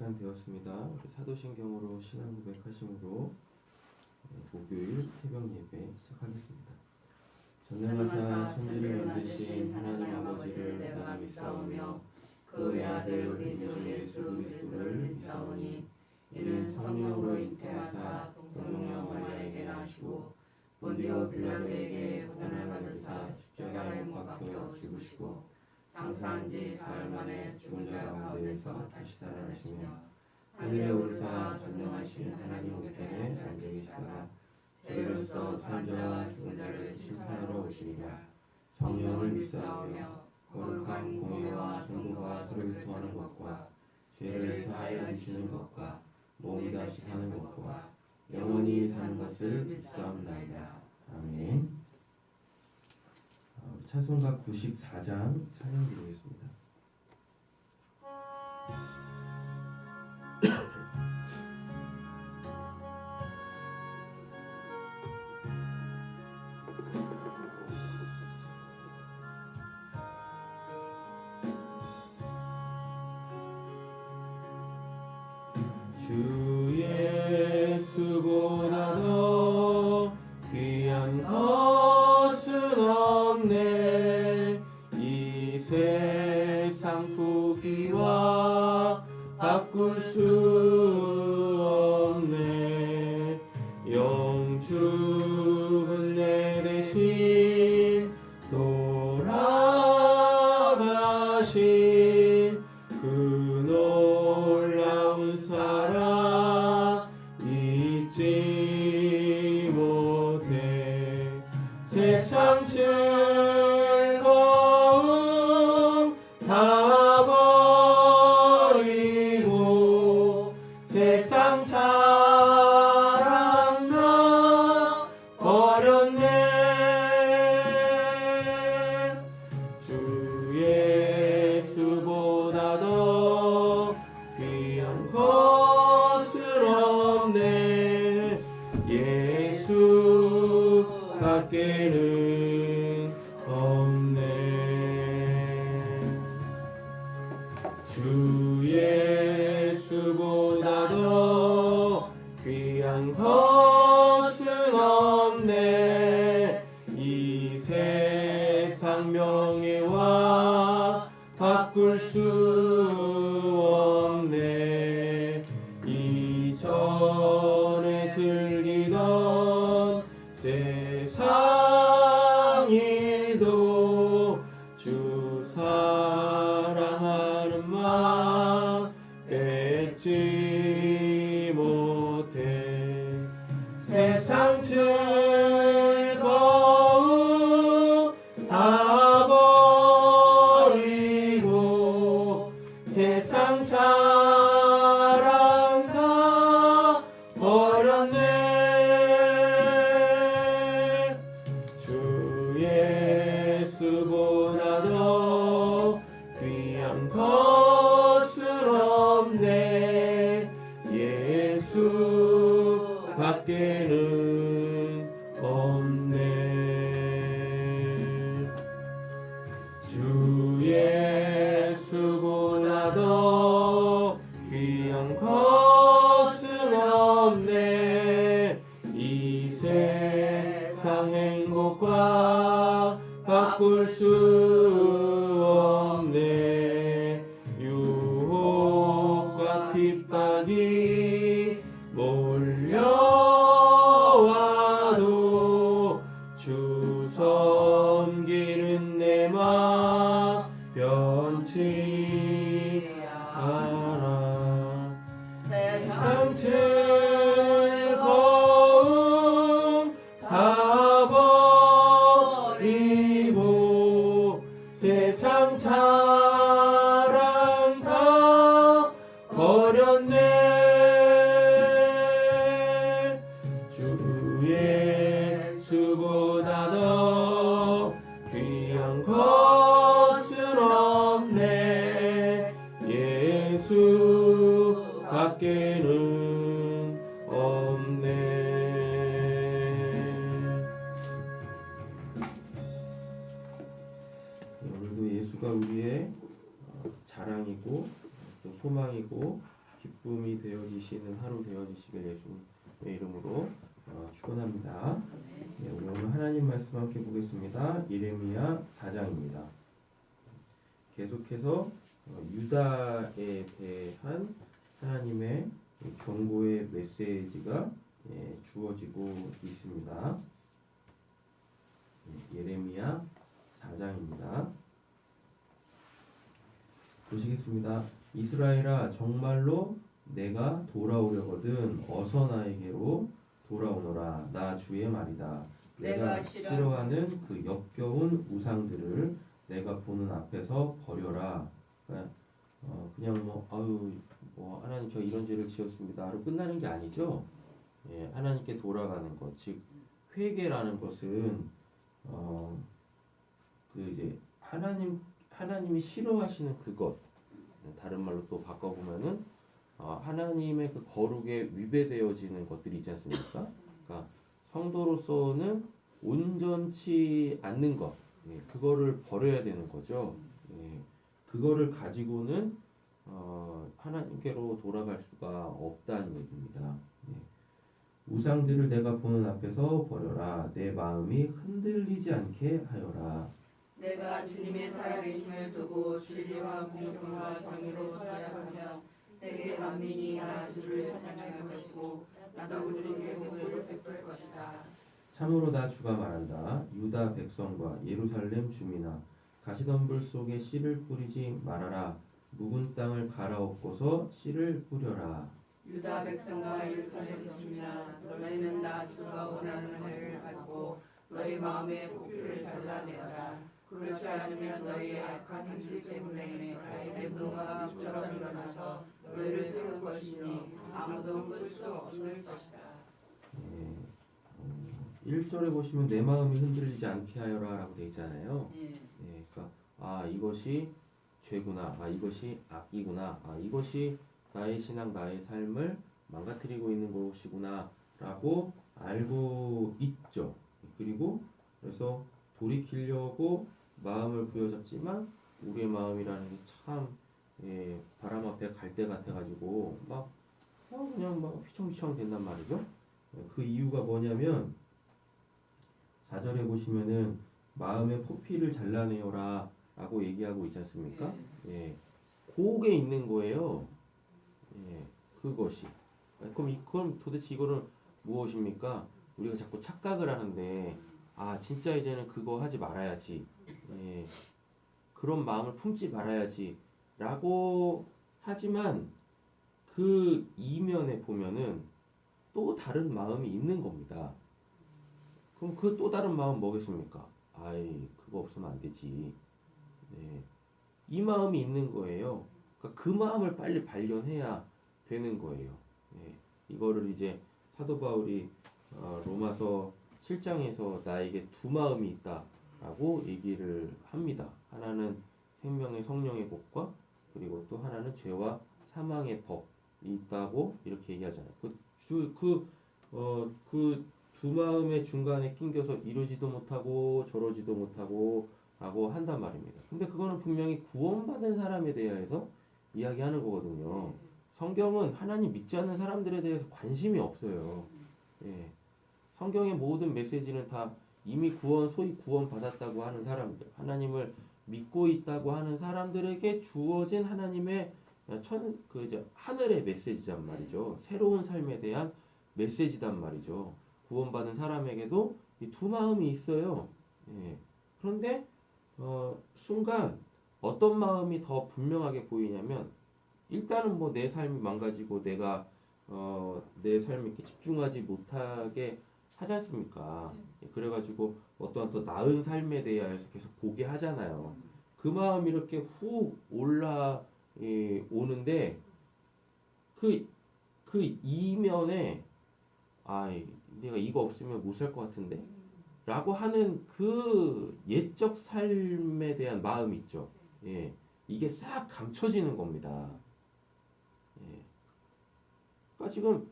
시간 되었습니다. 우리 사도신경으로 신앙 고백하심으로 목요일 새벽 예배 시작하겠습니다. 전능하사 천지를 만드신 하나님 아버지를 내가 믿사오며 그 외아들 우리 주 예수 그리스도를 믿사오니 이는 성령으로 잉태하사 동정녀 마리아에게 나시고 본디오 빌라도에게 고난을 받으사 십자가에 못 박혀 죽으시고 장사한 지 사흘 만에 죽은 자 가운데서 다시 살아나시며 하늘에 오르사 전능하신 하나님 우편에 앉아 계시다가 저희로서 산자와 죽은 자를 심판하러 오시리라. 성령을 믿사오며 거룩한 공회와 성도가 서로 교통하는 것과 죄를 사하여 주시는 것과 몸이 다시 사는 것과 영원히 사는 것을 믿사옵나이다. 아멘. 찬송가 94장 찬양 드리겠습니다. 주 예수보다 더 귀한 것은 없네. 이 세상 부귀와 바꿀 수 없네. 영주는 내 대신 돌아가신 그 놀라운 사랑 잊지 못해. 세상 즐거움 다 버리고 세상 자랑 다 버렸네. 주 예수보다 더 귀한 것은 없네. 예수 밖에는 없네. 주 예수보다 더 귀한 것은 없네. 이 세상 명예와 바꿀 수 없네. 이전에 즐기던 세상 일도 주 사랑하는 마음 뺏지 못해. 세상 즐거움 다 버리고 세상 자랑 다 버렸네. 주 예수보다 더 귀한 것은 없네. 예수 밖에는 없네. 주 예수보다 더 귀한 것은 없네. 이 세상 행복과 바꿀 수 없네. 유혹과 핍박이 몰려와도 주 섬기는 내 맘 변치 않아. 세상 즐거움 다 버리고 세상 자랑 다 버렸네. 주 예수보다 더 귀한 것은 없네. 예수 밖에는 없네. 오늘도 예수가 우리의 자랑이고 또 소망이고 기쁨 기쁨이 되어지시는 하루 되어지시길 예수님의 이름으로 축원합니다. 네, 우리 오늘 하나님 말씀 함께 보겠습니다. 예레미야 4장입니다. 계속해서 유다에 대한 하나님의 경고의 메시지가 주어지고 있습니다. 예레미야 4장입니다. 보시겠습니다. 이스라엘아, 정말로 내가 돌아오려거든 어서 나에게로 돌아오너라. 나 주의 말이다. 내가 싫어하는 그 역겨운 우상들을 내가 보는 앞에서 버려라. 그냥 하나님 저 이런 죄를 지었습니다로 끝나는 게 아니죠. 하나님께 돌아가는 것, 즉 회개라는 것은 이제 하나님이 싫어하시는 그것, 다른 말로 또 바꿔보면은 하나님의 그 거룩에 위배되어지는 것들이 있지 않습니까? 그러니까 성도로서는 온전치 않는 것, 그거를 버려야 되는 거죠. 그거를 가지고는 하나님께로 돌아갈 수가 없다는 얘기입니다. 우상들을 내가 보는 앞에서 버려라. 내 마음이 흔들리지 않게 하여라. 내가 주님의 살아계심을 두고 진리와 공평과 정의로 살아가며 세계 만민이 나 주를 찬양할 것이고 나도 그들에게 복을 베풀 것이다. 참으로 나 주가 말한다. 유다 백성과 예루살렘 주민아, 가시덤불 속에 씨를 뿌리지 말아라. 묵은 땅을 갈아엎고서 씨를 뿌려라. 유다 백성과 예루살렘 주민아, 너희는 나 주가 원하는 해를 밟고 너희 마음의 포기를 잘라내어라. 그렇지 않으면 너희의 악한 행실 때문에 내 분노가 빛처럼 일어나서 너희를 태울 것이니 아무도 끌 수 없을 것이다. 1절에 보시면 내 마음이 흔들리지 않게 하여라 라고 되어 있잖아요. 그러니까 이것이 죄구나, 이것이 악이구나, 이것이 나의 신앙, 나의 삶을 망가뜨리고 있는 것이구나 라고 알고 있죠. 그리고 그래서 돌이키려고 마음을 부여잡지만 우리의 마음이라는 게 참 바람 앞에 갈대 같아가지고 그냥 휘청휘청 된단 말이죠. 그 이유가 뭐냐면 4절에 보시면은 마음의 포피를 잘라내어라 라고 얘기하고 있지 않습니까? 그게 있는 거예요. 그것이. 그럼 도대체 이거는 무엇입니까? 우리가 자꾸 착각을 하는데 진짜 이제는 그거 하지 말아야지. 그런 마음을 품지 말아야지 라고 하지만 그 이면에 보면은 또 다른 마음이 있는 겁니다. 그럼 그 또 다른 마음 뭐겠습니까? 그거 없으면 안 되지. 이 마음이 있는 거예요. 그러니까 그 마음을 빨리 발견해야 되는 거예요. 이거를 이제 사도 바울이 로마서 7장에서 나에게 두 마음이 있다라고 얘기를 합니다. 하나는 생명의 성령의 복과 그리고 또 하나는 죄와 사망의 법이 있다고 이렇게 얘기하잖아요. 그 두 마음의 중간에 낑겨서 이러지도 못하고 저러지도 못하고 라고 한단 말입니다. 근데 그거는 분명히 구원받은 사람에 대해서 이야기하는 거거든요. 성경은 하나님 믿지 않는 사람들에 대해서 관심이 없어요. 성경의 모든 메시지는 다 이미 소위 구원 받았다고 하는 사람들, 하나님을 믿고 있다고 하는 사람들에게 주어진 하나님의 하늘의 메시지단 말이죠. 새로운 삶에 대한 메시지단 말이죠. 구원받은 사람에게도 이 두 마음이 있어요. 그런데 순간 어떤 마음이 더 분명하게 보이냐면 일단은 내 삶이 망가지고 내가 내 삶에 이렇게 집중하지 못하게 하지 않습니까? 그래가지고 어떠한 더 나은 삶에 대해서 계속 보게 하잖아요. 그 마음이 이렇게 훅 오는데 그 이면에 내가 이거 없으면 못 살 것 같은데 라고 하는 그 옛적 삶에 대한 마음 있죠. 이게 싹 감춰지는 겁니다. 그러니까 지금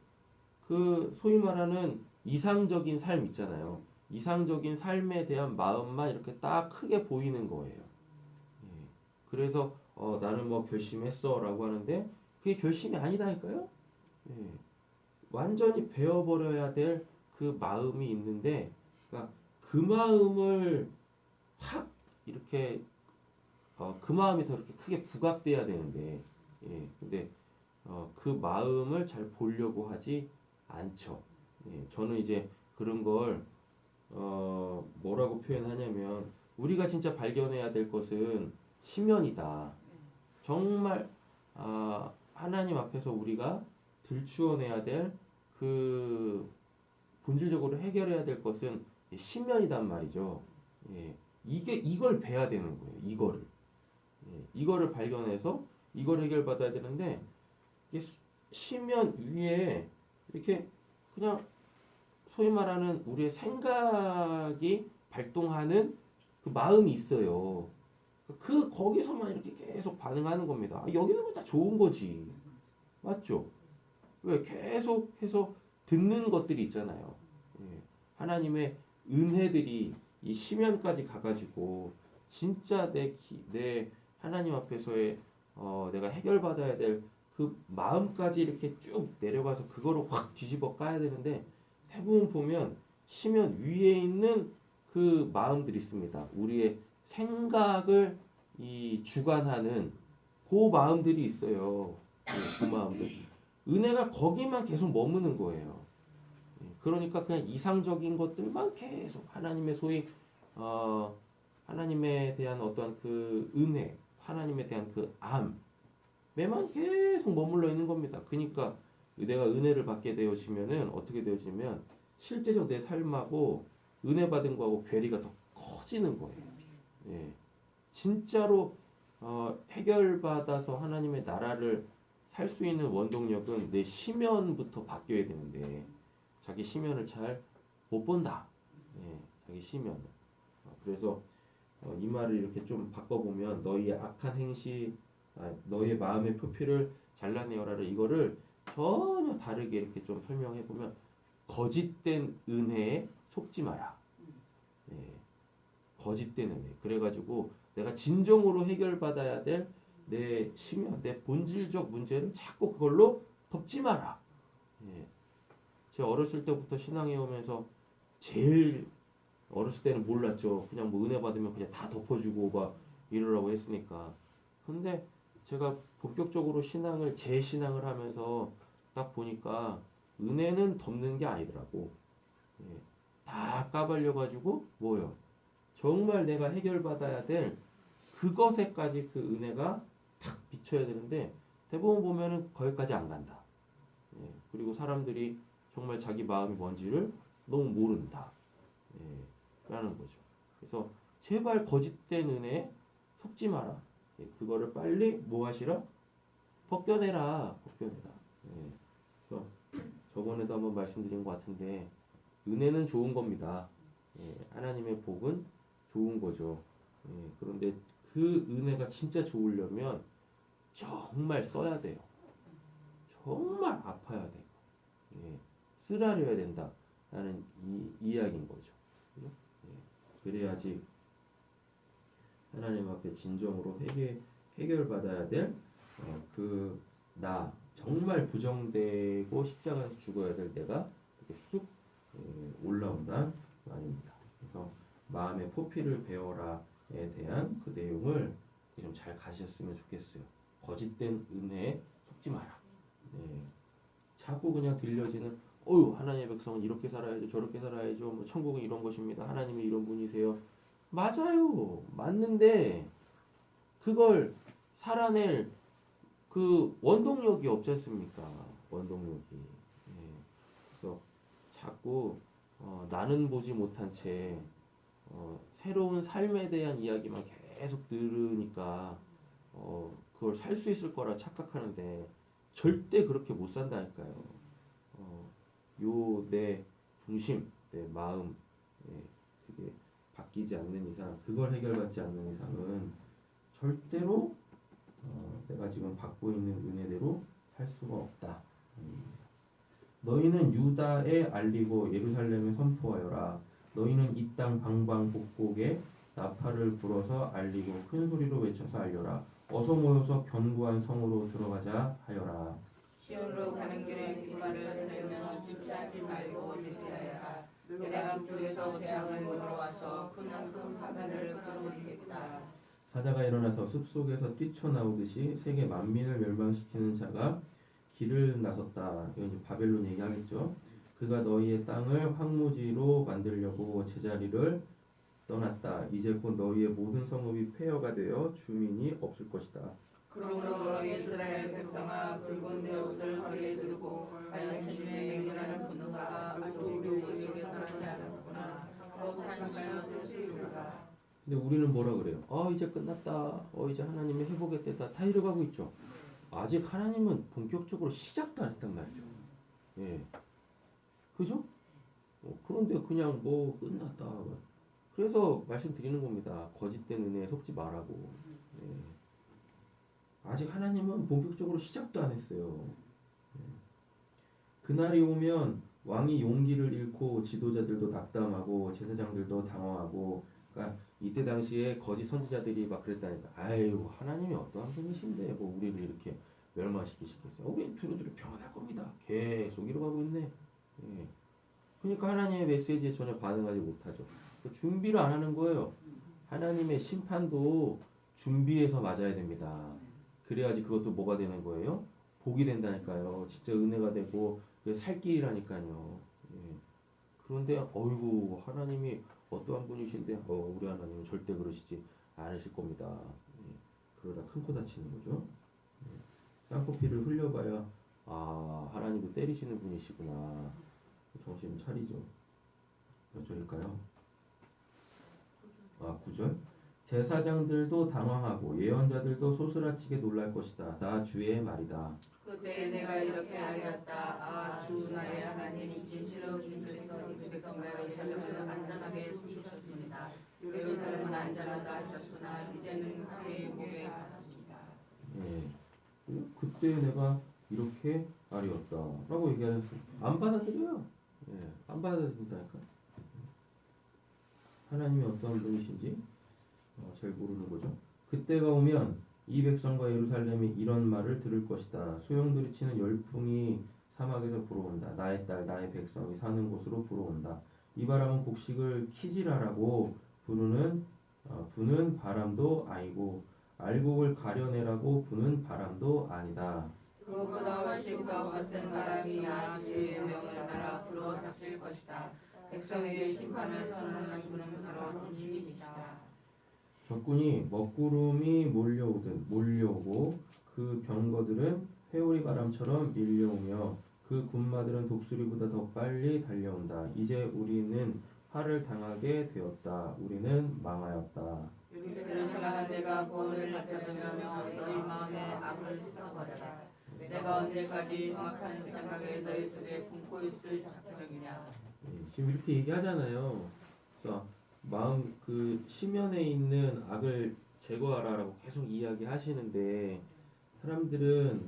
그 소위 말하는 이상적인 삶 있잖아요. 이상적인 삶에 대한 마음만 이렇게 딱 크게 보이는 거예요. 그래서 나는 결심했어 라고 하는데 그게 결심이 아니다니까요. 예. 완전히 베어버려야 될 그 마음이 있는데, 그러니까 그 마음을 확 이렇게 그 마음이 더 이렇게 크게 부각돼야 되는데, 예. 근데 그 마음을 잘 보려고 하지 않죠. 예. 저는 이제 그런 걸 뭐라고 표현하냐면 우리가 진짜 발견해야 될 것은 심연이다. 정말 하나님 앞에서 우리가 들추어내야 될 그 본질적으로 해결해야 될 것은 심연이단 말이죠. 예, 이걸 배야 되는 거예요. 이거를 이거를 발견해서 이걸 해결받아야 되는데 이게 심연 위에 이렇게 그냥 소위 말하는 우리의 생각이 발동하는 그 마음이 있어요. 거기서만 이렇게 계속 반응하는 겁니다. 여기는 뭐 다 좋은 거지. 맞죠? 왜 계속해서 듣는 것들이 있잖아요. 예. 하나님의 은혜들이 이 심연까지 가가지고 진짜 내 하나님 앞에서의 내가 해결받아야 될 그 마음까지 이렇게 쭉 내려가서 그거를 확 뒤집어 까야 되는데 대부분 보면 심연 위에 있는 그 마음들이 있습니다. 우리의 생각을 이 주관하는 그 마음들이 있어요. 그 마음들. 은혜가 거기만 계속 머무는 거예요. 그러니까 그냥 이상적인 것들만 계속 하나님의 소위 하나님에 대한 어떤 그 은혜, 하나님에 대한 그 암에만 계속 머물러 있는 겁니다. 그러니까 내가 은혜를 받게 되어지면은 어떻게 되어지면 실제적 내 삶하고 은혜 받은 거하고 괴리가 더 커지는 거예요. 예. 진짜로 해결받아서 하나님의 나라를 살 수 있는 원동력은 내 심연부터 바뀌어야 되는데 자기 심연을 잘 못 본다. 예, 자기 심연. 그래서 이 말을 이렇게 좀 바꿔보면 너희의 악한 행시, 너희의 마음의 표피를 잘라내어라를 이거를 전혀 다르게 이렇게 좀 설명해보면 거짓된 은혜에 속지 마라. 예, 거짓된 은혜. 그래가지고 내가 진정으로 해결받아야 될 내 심연, 내 본질적 문제를 자꾸 그걸로 덮지 마라. 예. 제가 어렸을 때부터 신앙에 오면서 제일 어렸을 때는 몰랐죠. 그냥 뭐 은혜 받으면 그냥 다 덮어주고 막 이러라고 했으니까. 근데 제가 본격적으로 제 신앙을 하면서 딱 보니까 은혜는 덮는 게 아니더라고. 예. 다 까발려가지고 뭐요? 정말 내가 해결받아야 될 그것에까지 그 은혜가 탁 비춰야 되는데 대부분 보면은 거기까지 안 간다. 예, 그리고 사람들이 정말 자기 마음이 뭔지를 너무 모른다. 예, 라는 거죠. 그래서 제발 거짓된 은혜에 속지 마라. 예, 그거를 빨리 뭐 하시라? 벗겨내라. 벗겨내라. 예, 그래서 저번에도 한번 말씀드린 것 같은데 은혜는 좋은 겁니다. 예, 하나님의 복은 좋은 거죠. 예, 그런데 그 은혜가 진짜 좋으려면 정말 써야 돼요. 정말 아파야 돼요. 예, 쓰라려야 된다라는 이야기인 거죠. 그죠? 예, 그래야지 하나님 앞에 진정으로 해결받아야 될 정말 부정되고 십자가에서 죽어야 될 내가 이렇게 쑥 올라온다는 말입니다. 그래서 마음의 포피를 베어라에 대한 그 내용을 좀 잘 가셨으면 좋겠어요. 거짓된 은혜에 속지 마라. 네. 자꾸 그냥 들려지는 하나님의 백성은 이렇게 살아야죠, 저렇게 살아야죠, 뭐 천국은 이런 것입니다, 하나님이 이런 분이세요. 맞아요, 맞는데 그걸 살아낼 그 원동력이 없지 않습니까? 원동력이. 예. 그래서 자꾸 나는 보지 못한 채 새로운 삶에 대한 이야기만 계속 들으니까 그걸 살 수 있을 거라 착각하는데 절대 그렇게 못 산다니까요. 내 중심, 내 마음, 그게 바뀌지 않는 이상, 그걸 해결받지 않는 이상은 절대로 내가 지금 받고 있는 은혜대로 살 수가 없다. 너희는 유다에 알리고 예루살렘에 선포하여라. 너희는 이 땅 방방곡곡에 나팔을 불어서 알리고 큰 소리로 외쳐서 알려라. 어서 모여서 견고한 성으로 들어가자 하여라. 시온으로 가는 길에 깃발을 세우면 주체하지 말고 대피하여라. 내가 북쪽에서 재앙을 물어와서 큰 화면을 끌어올리겠다. 사자가 일어나서 숲속에서 뛰쳐나오듯이 세계 만민을 멸망시키는 자가 길을 나섰다. 이건 이제 바벨론 얘기하겠죠. 그가 너희의 땅을 황무지로 만들려고 제자리를 떠났다. 이제 곧 너희의 모든 성읍이 폐허가 되어 주민이 없을 것이다. 그러므로 이스라엘 백성아 붉은 베옷을 허리에 두르고 과연 주님의 맹렬한 분노가 아직 우리에게 떠나지 않았구나. 곧 한시하여 쓰시리로다. 근데 우리는 뭐라 그래요? 이제 끝났다. 이제 하나님의 회복의 때다. 다 이러가고 있죠. 아직 하나님은 본격적으로 시작도 안 했단 말이죠. 예. 그죠? 그런데 그냥 뭐 끝났다. 그래서 말씀드리는 겁니다. 거짓된 은혜에 속지 말라고. 예. 아직 하나님은 본격적으로 시작도 안 했어요. 예. 그날이 오면 왕이 용기를 잃고 지도자들도 낙담하고 제사장들도 당황하고, 그러니까 이때 당시에 거짓 선지자들이 막 그랬다니까. 아유, 하나님이 어떠한 분이신데 뭐 우리를 이렇게 멸망시키시겠어요. 우리 두루두루 평안할 겁니다. 계속 이러고 있네. 예. 그러니까 하나님의 메시지에 전혀 반응하지 못하죠. 준비를 안 하는 거예요. 하나님의 심판도 준비해서 맞아야 됩니다. 그래야지 그것도 뭐가 되는 거예요? 복이 된다니까요. 진짜 은혜가 되고 살 길이라니까요. 예. 그런데 어이구, 하나님이 어떠한 분이신데 우리 하나님은 절대 그러시지 않으실 겁니다. 예. 그러다 큰 코 다치는 거죠. 예. 쌍코피를 흘려봐야 하나님도 때리시는 분이시구나. 정신을 차리죠. 몇 절일까요? 9절. 제사장들도 당황하고 예언자들도 소스라치게 놀랄 것이다. 나 주의 말이다. 그때 내가 이렇게 하였다. 주 나의 하나님 진실로 주께서 이 백성과 예루살렘을 안전하게 쏘셨습니다. 예루살렘은 안전하다 하셨으나 이제는 그의 목에 갔습니다. 예. 그때 내가 이렇게 아뢰었다 라고 얘기하셨어요. 안 받아들여요. 예. 안 받아들인다니까. 하나님이 어떤 분이신지 잘 모르는 거죠. 그때가 오면 이 백성과 예루살렘이 이런 말을 들을 것이다. 소용돌이 치는 열풍이 사막에서 불어온다. 나의 딸 나의 백성이 사는 곳으로 불어온다. 이 바람은 곡식을 키지라라고 부는 바람도 아니고 알곡을 가려내라고 부는 바람도 아니다. 그것보다 훨씬 더 거센 바람이 나 주의 명을 따라 불어 닥칠 것이다. 백성에게 심판을 선언하는 분은 바로 주님이시다. 적군이 먹구름이 몰려오고 그 병거들은 회오리 바람처럼 밀려오며 그 군마들은 독수리보다 더 빨리 달려온다. 이제 우리는 화를 당하게 되었다. 우리는 망하였다. 예루살렘아 내가 구원을 나타내며 너희 마음에 악을 씻어버려라. 내가 언제까지 흉악한 생각에 너희 속에 품고 있을 작정이냐. 지금 이렇게 얘기하잖아요. 그래서 마음 시면에 있는 악을 제거하라라고 계속 이야기하시는데 사람들은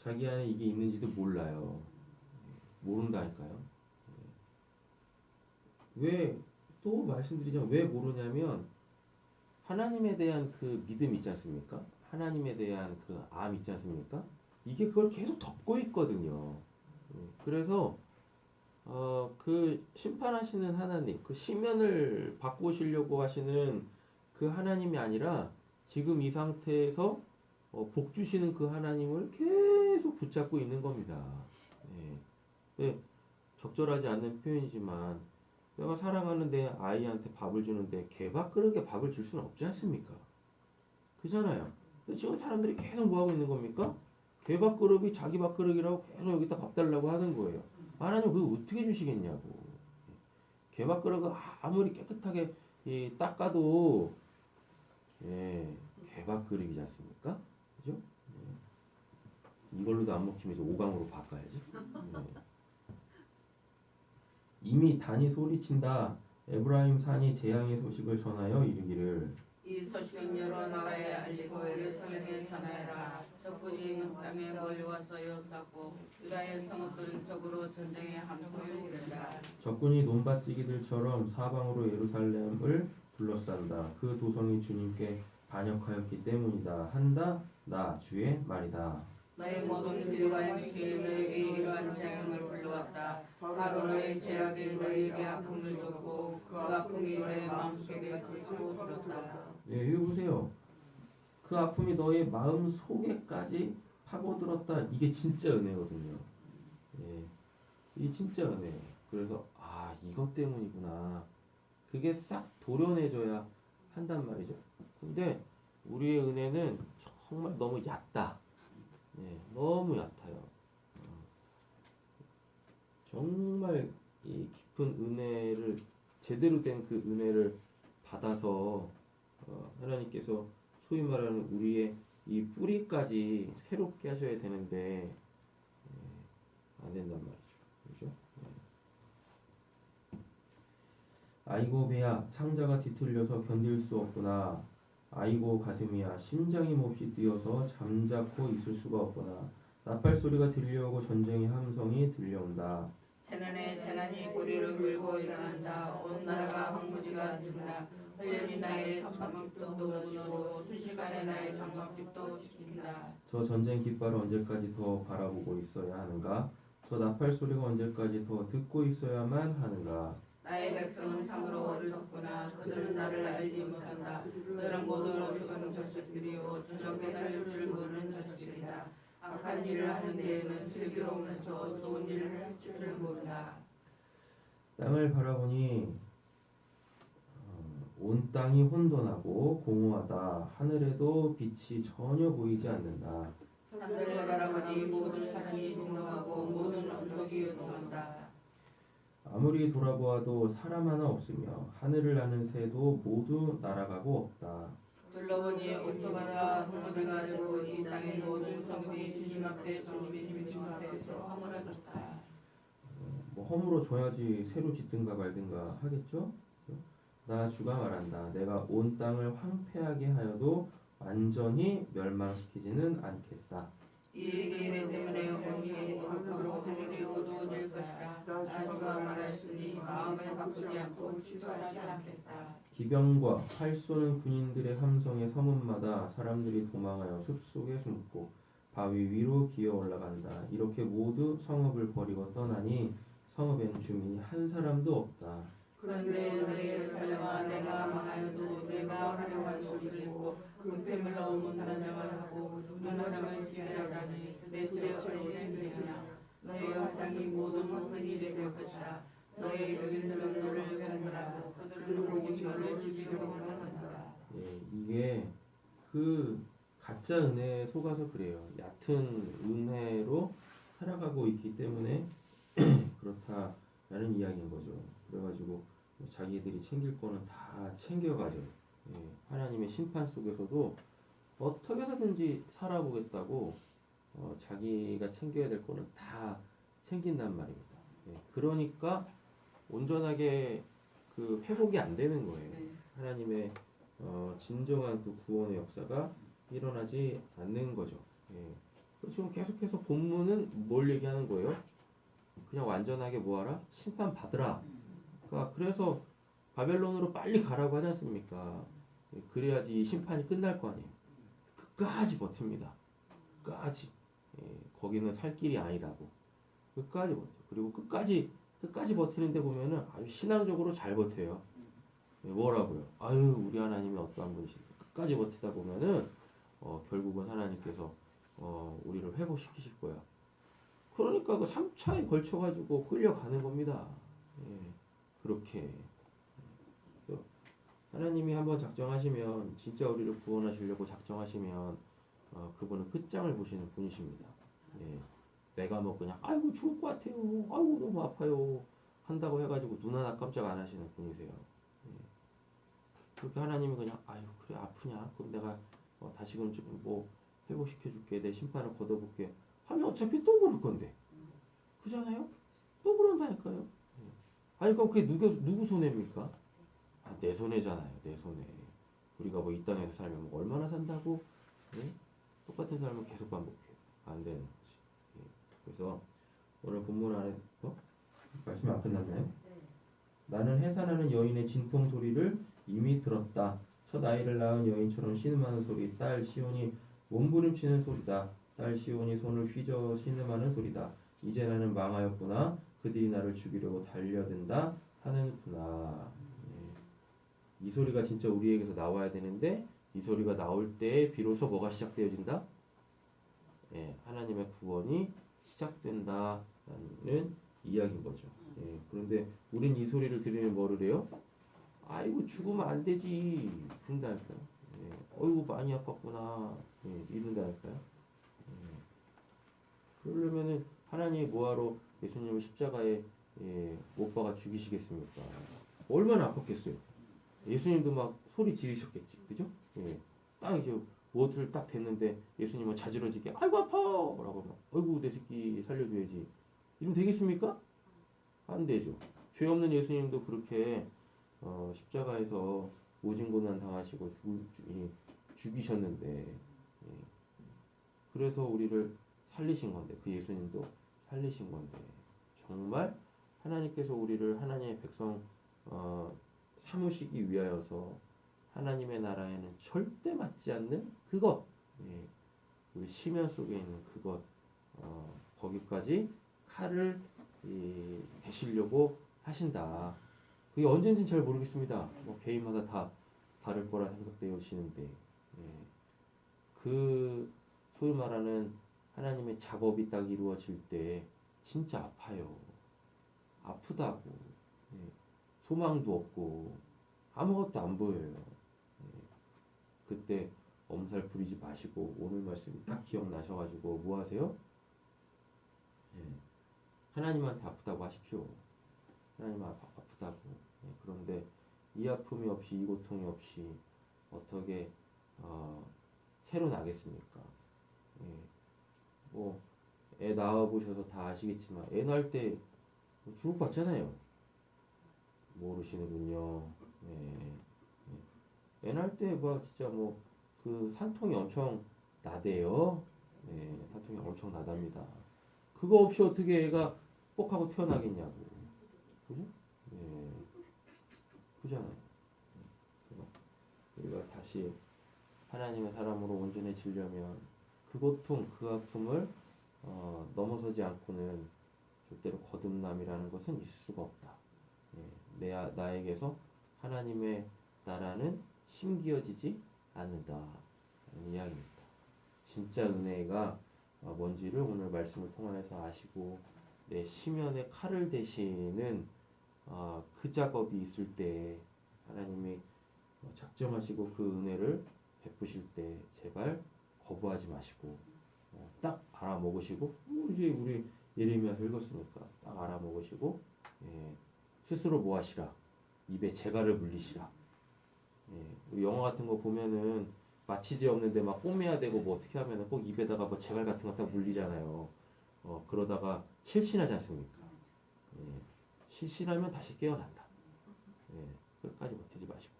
자기 안에 이게 있는지도 몰라요. 모른다니까요. 왜 또 말씀드리자면 왜 모르냐면 하나님에 대한 그 믿음 있지 않습니까? 하나님에 대한 그 암 있지 않습니까? 이게 그걸 계속 덮고 있거든요. 그래서 그 심판하시는 하나님, 그 시면을 바꾸시려고 하시는 그 하나님이 아니라 지금 이 상태에서 복 주시는 그 하나님을 계속 붙잡고 있는 겁니다. 네, 적절하지 않는 표현이지만 내가 사랑하는 내 아이한테 밥을 주는데 개밥그릇에 밥을 줄 수는 없지 않습니까? 그잖아요. 근데 지금 사람들이 계속 뭐하고 있는 겁니까? 개밥그릇이 자기 밥그릇이라고 계속 여기다 밥 달라고 하는 거예요. 하나님 그거 어떻게 주시겠냐고. 개밥그릇을 아무리 깨끗하게 닦아도 개밥그릇이지 않습니까? 그죠? 이걸로도 안 먹히면 이제 5강으로 바꿔야지. 이미 단이 소리친다. 에브라임 산이 재앙의 소식을 전하여 이르기를. 이 소식은 여러 나라에 알리고 예루살렘에 전하여라. 적군이 땅에 몰려와서 에워싸고 유다의 성읍들은 적으로 전쟁의 함성을 지른다. 적군이 논밭지기들처럼 사방으로 예루살렘을 둘러싼다. 그 도성이 주님께 반역하였기 때문이다. 한다 나 주의 말이다. 너의 모든 길과 행실이 너에게 이러한 재앙을 불러왔다. 바로 너의 죄악이 너에게 아픔을 줬고 그 아픔이 너의 마음속에 깃고 들었다. 예, 여기 보세요. 그 아픔이 너의 마음 속에까지 파고들었다. 이게 진짜 은혜거든요. 예, 이게 진짜 은혜예요. 그래서 이것 때문이구나. 그게 싹 도려내줘야 한단 말이죠. 근데 우리의 은혜는 정말 너무 얕다. 예, 너무 얕아요. 정말 이 깊은 은혜를 제대로 된 그 은혜를 받아서 하나님께서 소위 말하는 우리의 이 뿌리까지 새롭게 하셔야 되는데 안 된단 말이죠. 그렇죠? 아이고 배야 창자가 뒤틀려서 견딜 수 없구나. 아이고 가슴이야 심장이 몹시 뛰어서 잠자코 있을 수가 없구나. 나팔 소리가 들려오고 전쟁의 함성이 들려온다. 재난에 재난이 고리를 물고 일어난다. 온 나라가 황무지가 된다. 훈련이 나의 장막집도 무너지고 순식간에 나의 장막집도 지킨다. 저 전쟁 깃발을 언제까지 더 바라보고 있어야 하는가? 저 나팔 소리가 언제까지 더 듣고 있어야만 하는가? 나의 백성은 참으로 어리석구나. 그들은 나를 알지 못한다. 그들은 모두 어리석은 자식들이요 저녁에 달릴 줄 모르는 자식들이다. 악한 일을 하는 데에는 슬기로우면서 좋은 일을 할 줄 모른다. 땅을 바라보니 온 땅이 혼돈하고 공허하다. 하늘에도 빛이 전혀 보이지 않는다. 산들을 바라보니 모든 산이 진동하고 모든 언덕이 요동한다. 아무리 돌아보아도 사람 하나 없으며 하늘을 나는 새도 모두 날아가고 없다. 둘러보니 오토바다 소리가 되고 이 땅의 모든 성들이 주님 앞에 주님 앞에서 허물어졌다. 뭐 허물어 줘야지 새로 짓든가 말든가 하겠죠? 나 주가 말한다. 내가 온 땅을 황폐하게 하여도 완전히 멸망시키지는 않겠다. 이 일 때문에 온이 악하고 하늘이 어두워질 것이다. 나 주가 말했으니 마음을 바꾸지 않고 취소하지 않겠다. 기병과 활 쏘는 군인들의 함성에 서문마다 사람들이 도망하여 숲속에 숨고 바위 위로 기어 올라간다. 이렇게 모두 성읍을 버리고 떠나니 성읍에는 주민이 한 사람도 없다. 그런데 너희 예루살렘아 내가 망하여도 내가 활용할 소리를 내고 금패물 넣은 문단장을 하고 눈화장을 지하다니 내 죄 어찌 되냐. 너희 화장이 모든 흙이 될 것이다. 너희 여인들은 너를 경멸하고 그들은 오직 너를 죽이려고만 한다. 예, 이게 그 가짜 은혜에 속아서 그래요. 얕은 은혜로 살아가고 있기 때문에 그렇다라는 이야기인 거죠. 그래가지고 자기들이 챙길 거는 다 챙겨가죠. 예, 하나님의 심판 속에서도 어떻게 해서든지 살아보겠다고 자기가 챙겨야 될 거는 다 챙긴단 말입니다. 예, 그러니까 온전하게 그 회복이 안 되는 거예요. 하나님의 진정한 그 구원의 역사가 일어나지 않는 거죠. 예. 지금 계속해서 본문은 뭘 얘기하는 거예요? 그냥 완전하게 뭐하라? 심판 받으라. 그러니까 그래서 바벨론으로 빨리 가라고 하지 않습니까? 예, 그래야지 심판이 끝날 거 아니에요. 끝까지 버팁니다. 끝까지. 예, 거기는 살 길이 아니라고. 끝까지 버텨. 그리고 끝까지 버티는데 보면은 아주 신앙적으로 잘 버텨요. 예, 뭐라고요? 아유, 우리 하나님이 어떠한 분이실까? 끝까지 버티다 보면은 결국은 하나님께서 우리를 회복시키실 거야. 그러니까 그 3차에 걸쳐가지고 끌려가는 겁니다. 예, 그렇게. 그래서 하나님이 한번 작정하시면, 진짜 우리를 구원하시려고 작정하시면, 그분은 끝장을 보시는 분이십니다. 예, 내가 뭐 그냥, 아이고, 죽을 것 같아요. 아이고, 너무 아파요. 한다고 해가지고 눈 하나 깜짝 안 하시는 분이세요. 예, 그렇게 하나님이 그냥, 아유, 그래, 아프냐? 그럼 내가 다시금 좀 뭐 회복시켜줄게. 내 심판을 걷어볼게. 하면 어차피 또 그럴 건데. 그잖아요? 또 그런다니까요. 예. 아니, 그럼 그게 누구 손해입니까? 내 손해잖아요. 내 손해. 우리가 뭐 이 땅에서 살면 뭐 얼마나 산다고? 예? 똑같은 삶을 계속 반복해요. 안 되는 거지. 예. 그래서 오늘 본문 안에 말씀이 안 끝났나요? 나는 해산하는 여인의 진통 소리를 이미 들었다. 첫 아이를 낳은 여인처럼 신음하는 소리. 딸 시온이 몸부림치는 소리다. 딸 시온이 손을 휘저 신음하는 소리다. 이제 나는 망하였구나. 그들이 나를 죽이려고 달려든다 하는구나. 이 소리가 진짜 우리에게서 나와야 되는데 이 소리가 나올 때 비로소 뭐가 시작되어진다? 하나님의 구원이 시작된다라는 이야기인 거죠. 그런데 우린 이 소리를 들으면 뭐를 해요? 아이고 죽으면 안 되지 그런다니까요. 어이구 많이 아팠구나 이런다니까요. 그러려면은 하나님이 뭐하러 예수님을 십자가에 못 박아 죽이시겠습니까? 얼마나 아팠겠어요. 예수님도 막 소리 지르셨겠지, 그죠? 딱 이제 무엇을 딱 됐는데 예수님은 자지러지게 아이고 아파라고 막 어이구 내 새끼 살려줘야지 이러면 되겠습니까? 안 되죠. 죄 없는 예수님도 그렇게 십자가에서 오진고난 당하시고 죽이셨는데 그래서 우리를 살리신 건데 그 예수님도 살리신 건데 정말 하나님께서 우리를 하나님의 백성 삼으시기 위하여서 하나님의 나라에는 절대 맞지 않는 그것 우리 시면 속에 있는 그것 거기까지 칼을 대시려고 하신다. 그게 언젠지는 잘 모르겠습니다. 뭐 개인마다 다 다를 거라 생각되시는데 그 소위 말하는 하나님의 작업이 딱 이루어질 때 진짜 아파요. 아프다고 소망도 없고 아무것도 안 보여요. 그때 엄살 부리지 마시고 오늘 말씀이 딱 기억나셔가지고 뭐 하세요? 하나님한테 아프다고 하십시오. 하나님 아프다고. 그런데 이 아픔이 없이 이 고통이 없이 어떻게 새로 나겠습니까? 뭐 애 낳아보셔서 다 아시겠지만 애 낳을 때 주목받잖아요. 모르시는군요. 애 낳을 때 뭐 진짜 뭐 그 산통이 엄청 나대요. 산통이 엄청 나답니다. 그거 없이 어떻게 애가 뻑하고 태어나겠냐고. 그죠? 그잖아요. 우리가 다시 하나님의 사람으로 온전해지려면 그 고통, 그 아픔을 넘어서지 않고는 절대로 거듭남이라는 것은 있을 수가 없다. 나에게서 하나님의 나라는 심기어지지 않는다. 라는 이야기입니다. 진짜 은혜가 뭔지를 오늘 말씀을 통해서 아시고 내 시면에 칼을 대시는 그 작업이 있을 때 하나님이 작정하시고 그 은혜를 베푸실 때 제발 거부하지 마시고 딱 알아먹으시고 이제 우리 예레미야서 읽었으니까 딱 알아먹으시고 스스로 뭐 하시라 입에 재갈을 물리시라. 우리 영화 같은 거 보면은 마취제 없는데 막 뽐내야 되고 뭐 어떻게 하면은 꼭 입에다가 뭐 재갈 같은 거 딱 물리잖아요. 그러다가 실신하지 않습니까? 실신하면 다시 깨어난다. 끝까지 버티지 마시고.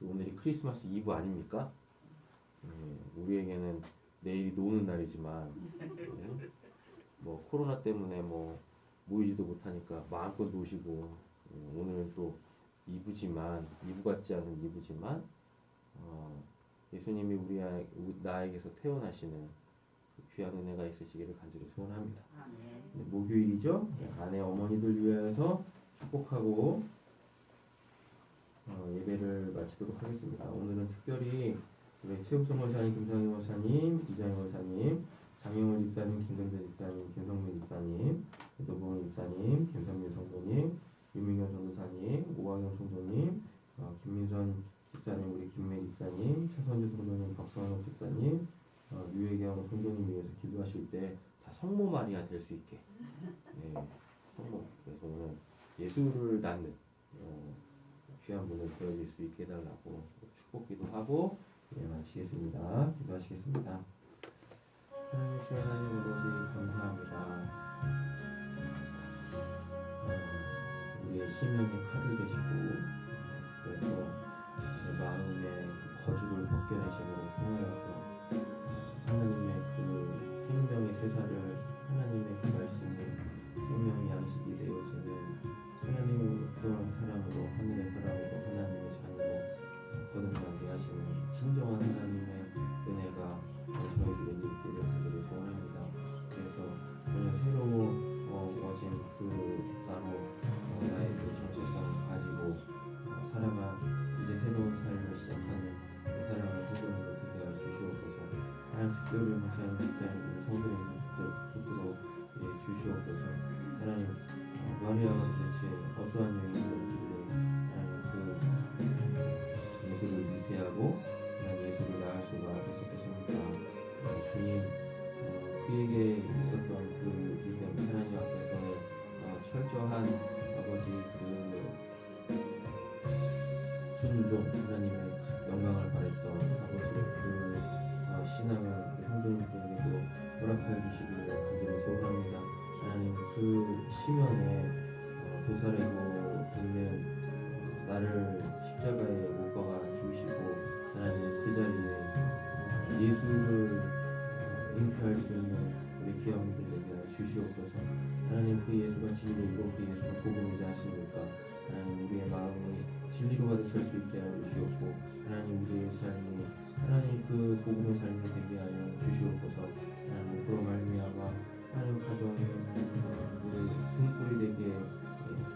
오늘이 크리스마스 이브 아닙니까? 우리에게는 내일이 노는 날이지만 뭐 코로나 때문에 뭐 모이지도 못하니까 마음껏 노시고 오늘은 또 이브지만 이브 같지 않은 이브지만 예수님이 나에게서 태어나시는 그 귀한 은혜가 있으시기를 간절히 소원합니다. 목요일이죠. 아내 어머니들 위하여서 축복하고 예배를 마치도록 하겠습니다. 오늘은 특별히 우리 최욱성 원사님, 김상희 원사님, 이장희 원사님, 장영원 집사님, 김동재 집사님, 김성민 집사님, 노봉희 집사님, 김성민 성도님, 유민경 전도사님, 오광영 성도님, 김민선 집사님, 우리 김매 집사님, 최선주 성도님, 박성환 집사님, 유혜경 성도님 위해서 기도하실 때 다 성모 마리아 될 수 있게 성모. 그래서 오늘 예수를 낳는 귀한 분을 되어질 수 있게 해달라고 축복 기도하고 마치겠습니다. 기도하시겠습니다. 하나님 주의 하나님 아버지 감사합니다. 우리의 심령에 칼을 대시고 그래서 제 마음의 그 거죽을 벗겨내심으로 통하여서 하나님의 그 생명의 세사를 하나님의 그 말씀이 생명의 양식이 되어지는 하나님의 그런 사람으로 하늘의 사람 마리아가 도대체 어떠한 여인이었길래 하나님 그 예수를 위대하고 하나님 예수를 낳을 수가 있었겠습니까? 주님 그에게 있었던 그 위대한 하나님 앞에서는 철저한 아버지 그 순종 하나님의 영광을 바랬던 아버지의 그 신앙을 형제님들에게도 허락하여 주시기를 간절히 소원합니다. 하나님 그 시면에 도사리고 있는 나를 십자가에 못 박아 주시고 하나님 그 자리에 예수를 잉태할 수 있는 우리 귀하분들에게 주시옵소서. 하나님 그 예수가 진리이고 그 예수가 복음이지 않습니까? 하나님 우리의 마음이 진리로 가득 찰 수 있게 하여 주시옵고 하나님 우리의 삶이 하나님 그 복음의 삶이 되게 하여 주시옵소서. 하나님 그로 말미암아 하나님 가정에 우리 등불이 되게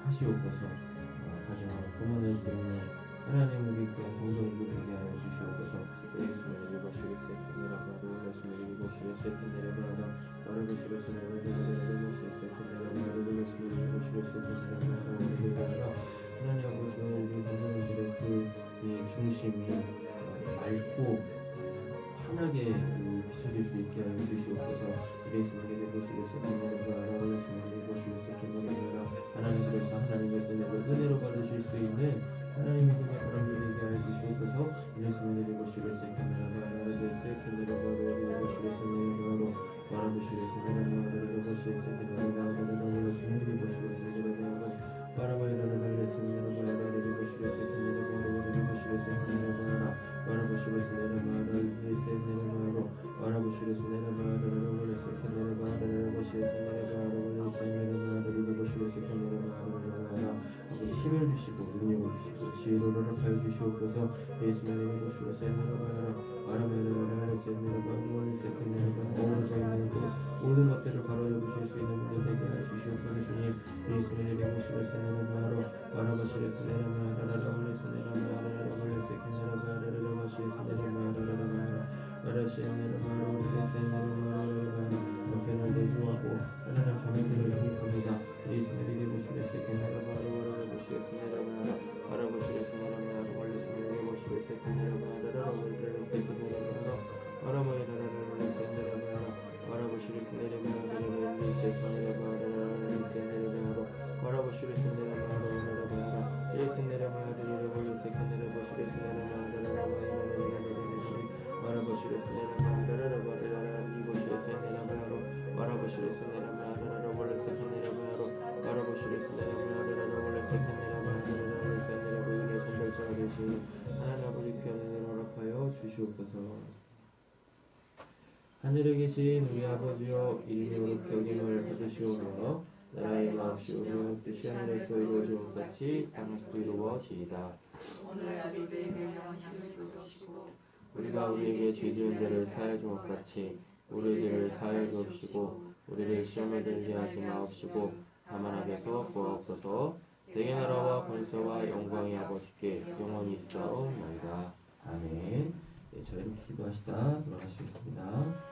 하시옵소서. 가정을 품어낼 수 있는 하나님 우리 귀한 동정이고 되게 하여 주시옵소서. 예수님을 읽어주시겠어요. 내려가도 예수님을 읽어주시겠어요. 내려가도 바라보시겠어요. 내려가시겠어요. 내려가도 예수님을 읽어주시겠어요. 내려가도 하나님 아버지 우리 동정이들의 그 중심이 맑고 환하게 비춰질 수 있게 하여 주시옵소서. 예수님을 읽어주시겠어요. 내려가도 예수님을 읽어주시겠어요. 내려가도 하나님 그래서 하나님의 은혜로 받으실 수 있는 하나님의 힘의 사람들 되게 하여 주시옵소서. 예수님을 읽어주시겠어요. 내려가도 내려가도 읽어주시겠어요. 내려가도 바라보시겠어요. 내려가도 읽어주시겠어요. 내려가도 예수님을 읽어주시겠어요. 내려가도 바라보이라는 말씀을 내려가도 읽어주시겠어요. 내려가도 읽어주시겠어요. 내려가도 바라보시겠어요. 내려가도 읽어주시겠어요. 바라보시겠어요. 내려가도 읽어주시겠어요. 내려가도 읽어주시겠어요. 내려가도 읽어주시겠어요. 내려가도 힘을 주시고 능력을 주시고 지혜를 허락하여 주시옵소서. 예수님의 이름으로 주시옵소서. 모든 것들을 바로 잡으실 수 있는 분들 되게 하여 주시옵소서. 예수님 예수님의 이름으로 주시옵소서. 편을 내주하고 하나님 자매들을 영입합니다. 예수님의 이름으로 주시옵소서. 하나님 아버지 귀한 은혜를 허락하여 주시옵소서. 하늘에 계신 우리 아버지여 이름이 거룩히 여김을 받으시오며 나라의 마옵시오며 뜻이 하늘에서 이루어지는 같이 땅에서도 이루어지이다. 오늘 우리에게 명령하시고 주시고 우리가 우리에게 죄 지은 죄를 사하여 준 것 같이 우리 죄를 사하여 주옵시고 우리를 시험에 들게 하지 마옵시고 다만 악에서 구하옵소서. 내게 나라와 권세와 영광이 아버지께 영원히 있사옵나이다. 아멘. 네, 저희는 기도하시다 돌아가시겠습니다.